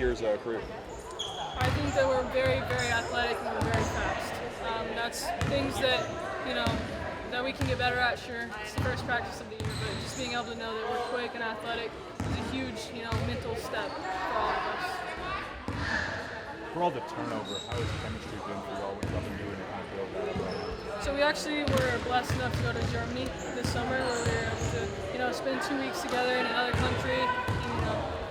year's career? I think that we're very, very athletic and we're very fast. That's things that, that we can get better at, sure. It's the first practice of the year, but just being able to know that we're quick and athletic is a huge, mental step for all of us. For all the turnover, how has chemistry been for y'all? What y'all been doing to kind of build that up right now? So we actually were blessed enough to go to Germany this summer where we were able to, spend 2 weeks together in another country and,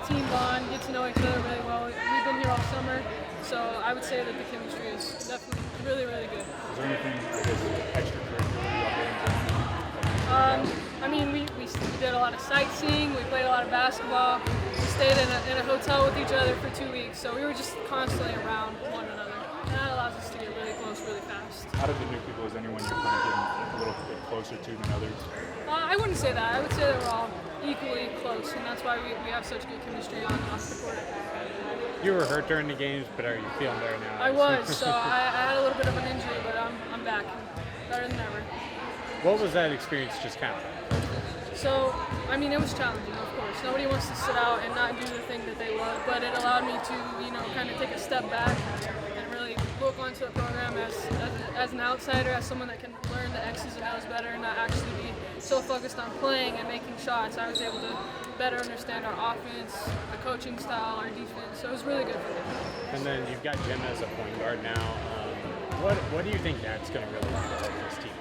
team bond, get to know each other really well. We've been here all summer, so I would say that the chemistry is definitely really, really good. Is there anything, extracurricular y'all did in Germany? We did a lot of sightseeing, we played a lot of basketball, we stayed in a hotel with each other for 2 weeks, so we were just constantly around one another. And that allows us to get really close really fast. Out of the new people, is anyone you're kind of getting a little bit closer to than others? I wouldn't say that. I would say that we're all equally close, and that's why we have such good chemistry on off the court. You were hurt during the games, but are you feeling better now? I was, so I had a little bit of an injury, but I'm back, better than ever. What was that experience just kind of? So, it was challenging, of course. Nobody wants to sit out and not do the thing that they love, but it allowed me to, kind of take a step back and really look onto the program as an outsider, as someone that can learn the X's and O's better and not actually be so focused on playing and making shots. I was able to better understand our offense, the coaching style, our defense, so it was really good for me. And then you've got Jim as a point guard now. What do you think that's going to really do to help this team?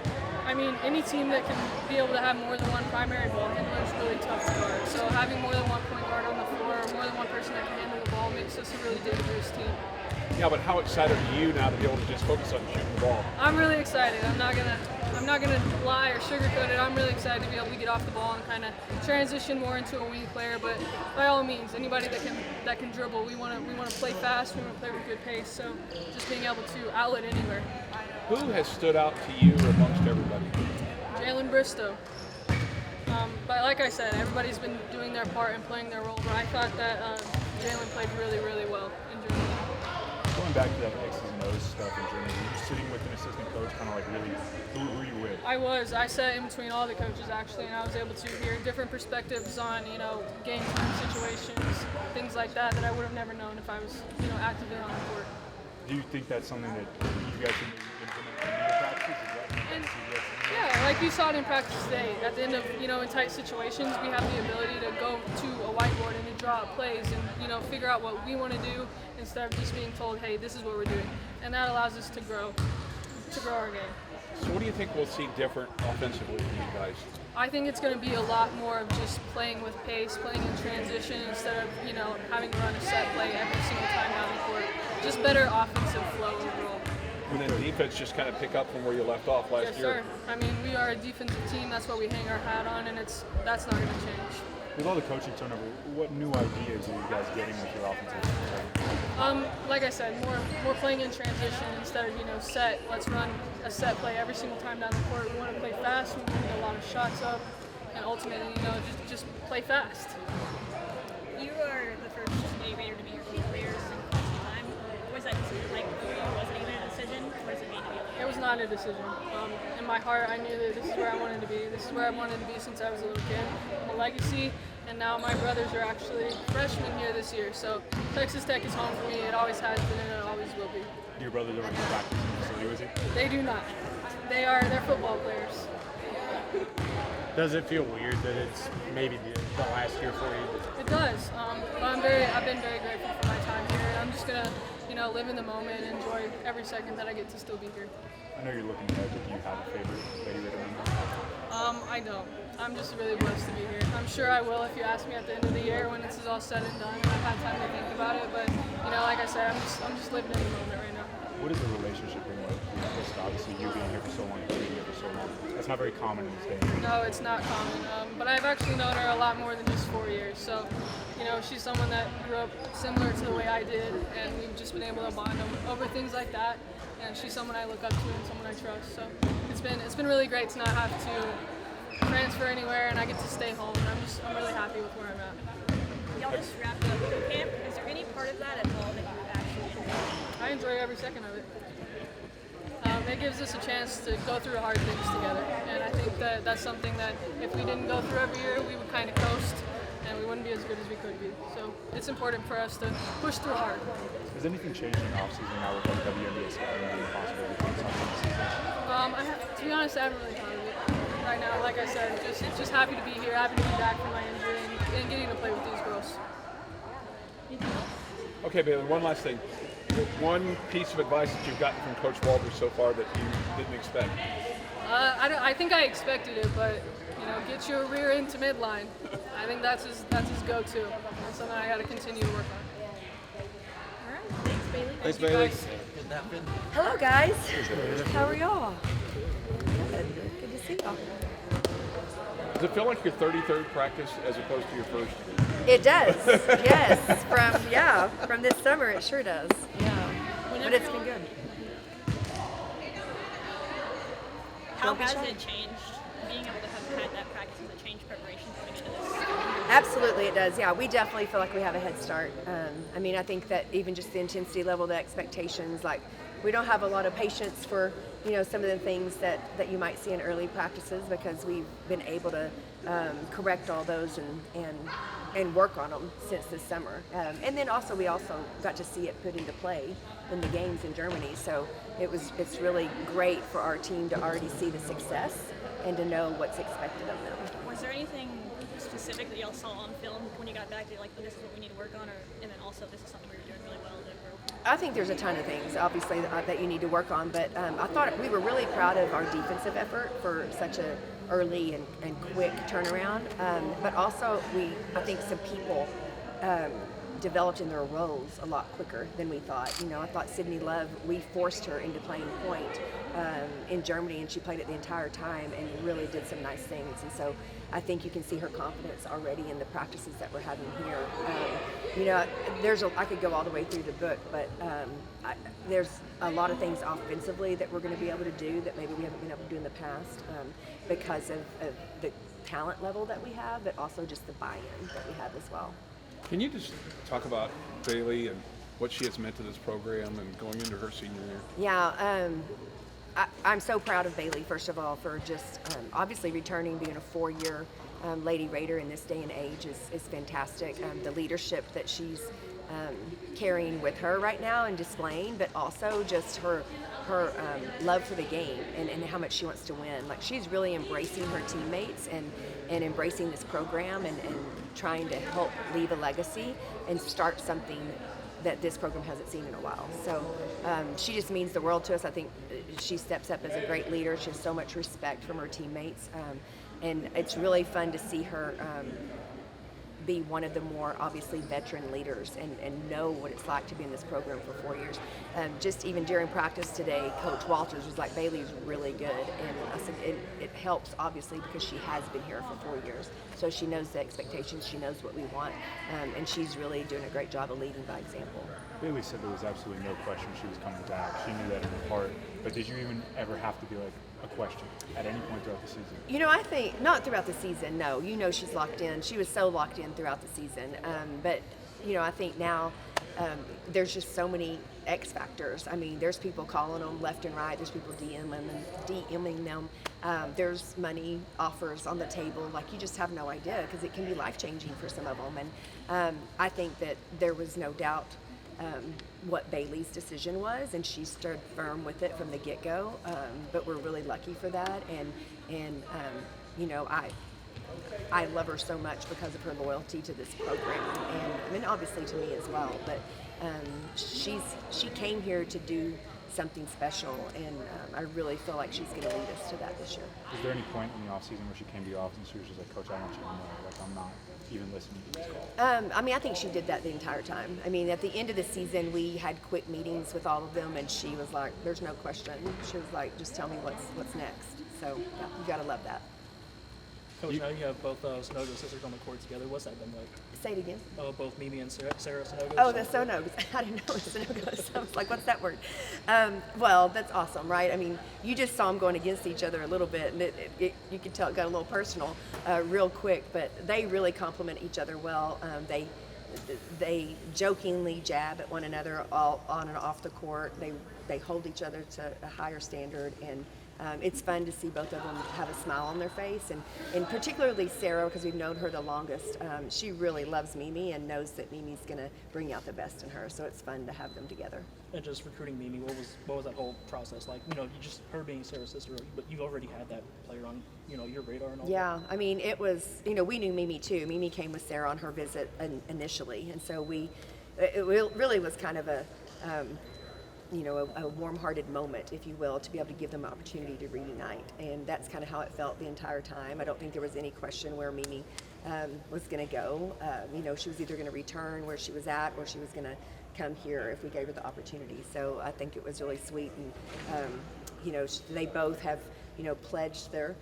Any team that can be able to have more than one primary ball handler is really tough to guard. So having more than one point guard on the floor, or more than one person that can handle the ball makes us a really dangerous team. Yeah, but how excited are you now to be able to just focus on shooting the ball? I'm really excited. I'm not gonna lie or sugarcoat it. I'm really excited to be able to get off the ball and kind of transition more into a wing player. But by all means, anybody that can dribble, we want to play fast. We want to play with good pace. So just being able to outlet anywhere. Who has stood out to you amongst everybody? Jalen Bristow. But like I said, everybody's been doing their part and playing their role. But I thought that Jalen played really, really well in Germany. Going back to that X's and O's stuff in Germany, you were sitting with an assistant coach, kind of like really, who were you with? I sat in between all the coaches actually, and I was able to hear different perspectives on, game time situations, things like that I would have never known if I was, actively on the court. Do you think that's something that you guys can maybe implement in your practices? Yeah, like you saw it in practice today. At the end of, in tight situations, we have the ability to go to a whiteboard and to draw up plays and, figure out what we want to do instead of just being told, hey, this is what we're doing. And that allows us to grow our game. So what do you think we'll see different offensively from you guys? I think it's going to be a lot more of just playing with pace, playing in transition instead of, having to run a set play every single time down the court. Just better offensive flow overall. And then defense just kind of pick up from where you left off last year. Yes, sir. We are a defensive team. That's what we hang our hat on, and that's not going to change. With all the coaching turnover, what new ideas are you guys getting with your offensive team? Like I said, more playing in transition instead of set. Let's run a set play every single time down the court. We want to play fast. We want to get a lot of shots up, and ultimately, just play fast. You are the first A Raider to be your key players in quite some time. What was that decision like for you? Was it even a decision? What does it mean to you? It was not a decision. In my heart, I knew that this is where I wanted to be. This is where I wanted to be since I was a little kid. I'm a legacy, and now my brothers are actually freshmen here this year. So Texas Tech is home for me. It always has been, and it always will be. Your brothers are in practice facility with you? They do not. They're football players. Does it feel weird that it's maybe the last year for you? It does. But I've been very grateful for my time here. I'm just gonna, live in the moment and enjoy every second that I get to still be here. I know you're looking ahead, but do you have a favorite Lady Raider member? I don't. I'm just really blessed to be here. I'm sure I will if you ask me at the end of the year when this is all said and done and I've had time to think about it. But like I said, I'm just living in the moment right now. What is the relationship been like? Just obviously you being here for so long, being here for so long. That's not very common in this day and age. No, it's not common. But I've actually known her a lot more than just 4 years. So, she's someone that grew up similar to the way I did, and we've just been able to bond over things like that. And she's someone I look up to and someone I trust. So it's been really great to not have to transfer anywhere, and I get to stay home. And I'm really happy with where I'm at. Y'all just wrapped up boot camp. Is there any part of that at all that you actually enjoy? I enjoy every second of it. It gives us a chance to go through hard things together, and I think that that's something that if we didn't go through every year, we would kind of coast, and we wouldn't be as good as we could be. So it's important for us to push through hard. Has anything changed in the offseason now with like WNBA scheduling being possible between some of the season? To be honest, I haven't really thought of it right now. Like I said, just happy to be here, happy to be back from my injury, and getting to play with these girls. Okay, Bailey, one last thing. One piece of advice that you've gotten from Coach Walters so far that you didn't expect? I think I expected it, but get your rear into midline. I think that's his go-to. That's something I got to continue to work on. All right. Thanks, Bailey. Thanks, Thank you, Bailey. guys. Hello, guys. How are y'all? Good. Good to see y'all. Does it feel like your 33rd practice as opposed to your first? It does. Yes. From this summer, it sure does. Yeah. But it's been good. How has it changed being able to have had that practice? Has it changed preparation coming into this? Absolutely, it does. Yeah, we definitely feel like we have a head start. I think that even just the intensity level, the expectations, like we don't have a lot of patience for some of the things that you might see in early practices because we've been able to correct all those and work on them since this summer. And then we also got to see it put into play in the games in Germany. So it's really great for our team to already see the success and to know what's expected of them. Was there anything specific that y'all saw on film when you got back that you're like, oh, this is what we need to work on, and then also this is something we were doing really well that we're I think there's a ton of things, obviously, that you need to work on, but I thought we were really proud of our defensive effort for such a early and quick turnaround. But also, I think some people developed in their roles a lot quicker than we thought. I thought Sydney Love, we forced her into playing point in Germany, and she played it the entire time and really did some nice things. And so I think you can see her confidence already in the practices that we're having here. I could go all the way through the book, but there's a lot of things offensively that we're going to be able to do that maybe we haven't been able to do in the past because of the talent level that we have, but also just the buy-in that we have as well. Can you just talk about Bailey and what she has meant to this program and going into her senior year? Yeah, I'm so proud of Bailey, first of all, for just obviously returning, being a 4-year Lady Raider in this day and age is fantastic. The leadership that she's carrying with her right now and displaying, but also just her love for the game and how much she wants to win. Like, she's really embracing her teammates and embracing this program and trying to help leave a legacy and start something that this program hasn't seen in a while. So she just means the world to us. I think she steps up as a great leader. She has so much respect from her teammates. And it's really fun to see her be one of the more obviously veteran leaders and know what it's like to be in this program for 4 years. Just even during practice today, Coach Walters was like, Bailey's really good. And I said, it helps obviously because she has been here for 4 years. So she knows the expectations, she knows what we want, and she's really doing a great job of leading by example. Bailey said there was absolutely no question she was coming back. She knew that in her heart. But did you even ever have to be like a question at any point throughout the season? I think not throughout the season, no. She's locked in. She was so locked in throughout the season. But I think now there's just so many X factors. I mean, there's people calling them left and right. There's people DMing them. There's money offers on the table. Like, you just have no idea because it can be life-changing for some of them. And I think that there was no doubt what Bailey's decision was, and she stood firm with it from the get-go. But we're really lucky for that, and I love her so much because of her loyalty to this program, and obviously to me as well. But she came here to do something special, and I really feel like she's going to lead us to that this year. Was there any point in the offseason where she came to your office and she was just like, Coach, I want you to know, like, I'm not even listening to these calls? I think she did that the entire time. At the end of the season, we had quick meetings with all of them, and she was like, there's no question. She was like, just tell me what's next. So yeah, you got to love that. Coach, now you have both Sanogo sisters on the court together. What's that been like? Say it again. Both Mimi and Sarah Sanogo. Oh, the Sonogos. I didn't know it was Sonogos. I was like, what's that word? Well, that's awesome, right? You just saw them going against each other a little bit, and you could tell it got a little personal real quick, but they really complement each other well. They jokingly jab at one another all on and off the court. They hold each other to a higher standard, and it's fun to see both of them have a smile on their face, and particularly Sarah, because we've known her the longest. She really loves Mimi and knows that Mimi's going to bring out the best in her, so it's fun to have them together. And just recruiting Mimi, what was that whole process like? You just her being Sarah's sister, but you already had that player on your radar and all. Yeah, I mean, it was, we knew Mimi too. Mimi came with Sarah on her visit initially, and so it really was kind of a warm-hearted moment, if you will, to be able to give them an opportunity to reunite. And that's kind of how it felt the entire time. I don't think there was any question where Mimi was going to go. She was either going to return where she was at, or she was going to come here if we gave her the opportunity. So I think it was really sweet. And, they both have, pledged their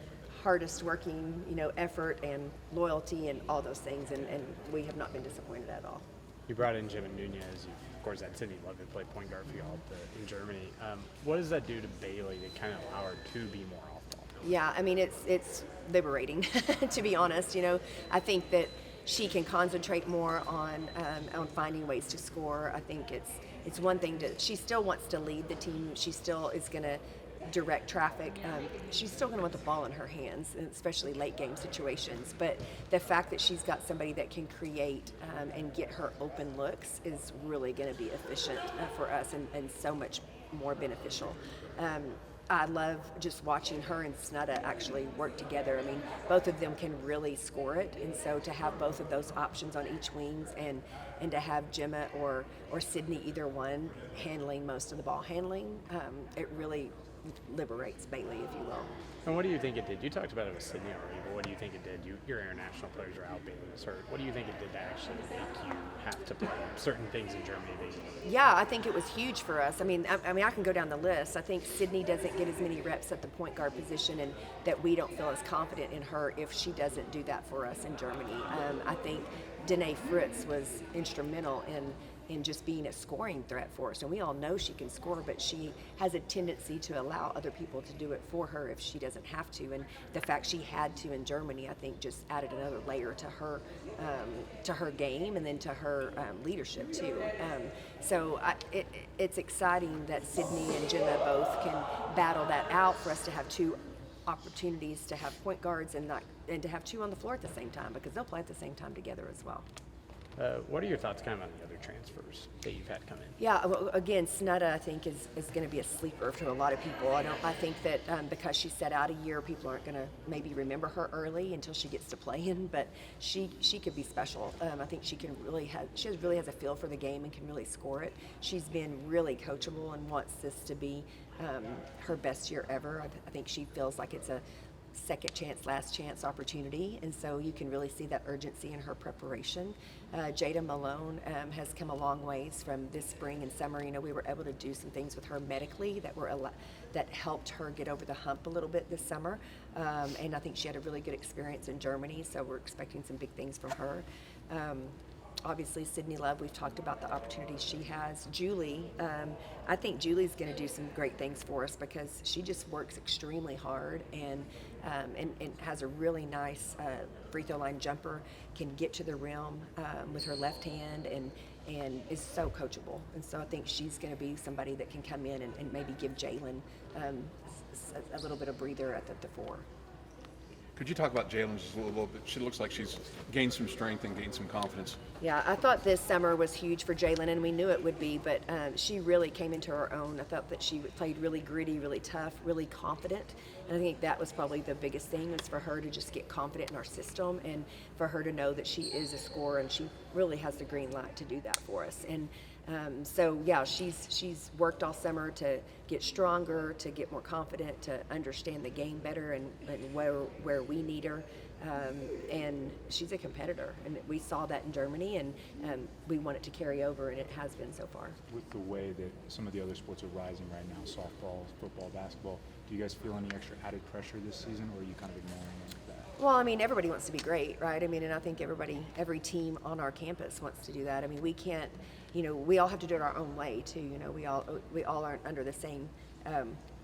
hardest working, effort and loyalty and all those things. And we have not been disappointed at all. You brought in Jim and Nunez. You, of course, had Sydney Love, who played point guard for y'all in Germany. What does that do to Bailey to kind of allow her to be more off ball? Yeah, I mean, it's liberating, to be honest. I think that she can concentrate more on finding ways to score. I think it's one thing she still wants to lead the team. She still is going to direct traffic. She's still going to want the ball in her hands, especially late game situations. But the fact that she's got somebody that can create and get her open looks is really going to be efficient for us and so much more beneficial. I love just watching her and Snutta actually work together. I mean, both of them can really score it, and so to have both of those options on each wings and to have Gemma or Sydney, either one, handling most of the ball handling, it really liberates Bailey, if you will. And what do you think it did? You talked about it with Sydney already, but what do you think it did? Your international players are out, Bailey was hurt. What do you think it did to actually make you have to play certain things in Germany? Yeah, I think it was huge for us. I mean, I can go down the list. I think Sydney doesn't get as many reps at the point guard position, and that we don't feel as confident in her if she doesn't do that for us in Germany. I think Danae Fritz was instrumental in just being a scoring threat for us. And we all know she can score, but she has a tendency to allow other people to do it for her if she doesn't have to. And the fact she had to in Germany, I think, just added another layer to her game and then to her leadership too. So it's exciting that Sydney and Gemma both can battle that out for us to have two opportunities to have point guards and to have two on the floor at the same time, because they'll play at the same time together as well. What are your thoughts kind of on the other transfers that you've had come in? Yeah, well, again, Snutta, I think, is going to be a sleeper to a lot of people. I think that because she sat out a year, people aren't going to maybe remember her early until she gets to playing, but she could be special. I think she really has a feel for the game and can really score it. She's been really coachable and wants this to be her best year ever. I think she feels like it's a second chance, last chance opportunity, and so you can really see that urgency in her preparation. Jada Malone has come a long ways from this spring and summer. We were able to do some things with her medically that helped her get over the hump a little bit this summer, and I think she had a really good experience in Germany, so we're expecting some big things from her. Obviously, Sydney Love, we've talked about the opportunities she has. Julie, I think Julie's going to do some great things for us because she just works extremely hard and has a really nice free throw line jumper, can get to the rim with her left hand and is so coachable. And so I think she's going to be somebody that can come in and maybe give Jalen a little bit of breather at the four. Could you talk about Jalen just a little bit? She looks like she's gained some strength and gained some confidence. Yeah, I thought this summer was huge for Jalen, and we knew it would be, but she really came into her own. I thought that she played really gritty, really tough, really confident, and I think that was probably the biggest thing, was for her to just get confident in our system and for her to know that she is a scorer, and she really has the green light to do that for us. And so yeah, she's worked all summer to get stronger, to get more confident, to understand the game better and where we need her. And she's a competitor, and we saw that in Germany, and we want it to carry over, and it has been so far. With the way that some of the other sports are rising right now, softball, football, basketball, do you guys feel any extra added pressure this season, or are you kind of ignoring that? Well, I mean, everybody wants to be great, right? I mean, and I think every team on our campus wants to do that. I mean, we can't, we all have to do it our own way too. We all aren't under the same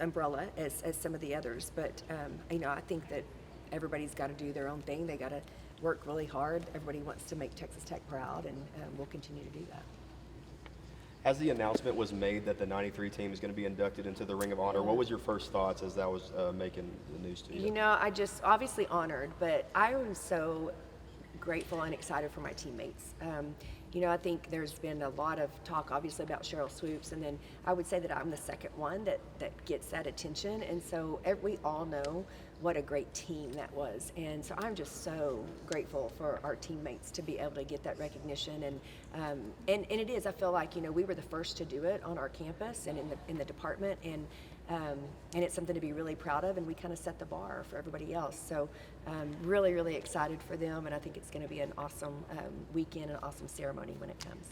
umbrella as some of the others. But I think that everybody's got to do their own thing. They got to work really hard. Everybody wants to make Texas Tech proud, and we'll continue to do that. As the announcement was made that the 93 team is going to be inducted into the Ring of Honor, what was your first thoughts as that was making the news to you? You know, I just obviously honored, but I am so grateful and excited for my teammates. You know, I think there's been a lot of talk, obviously, about Cheryl Swoops, and then I would say that I'm the second one that gets that attention. And so we all know what a great team that was. And so I'm just so grateful for our teammates to be able to get that recognition. And it is, I feel like, you know, we were the first to do it on our campus and in the department. And it's something to be really proud of, and we kind of set the bar for everybody else. So really, really excited for them, and I think it's going to be an awesome weekend, an awesome ceremony when it comes.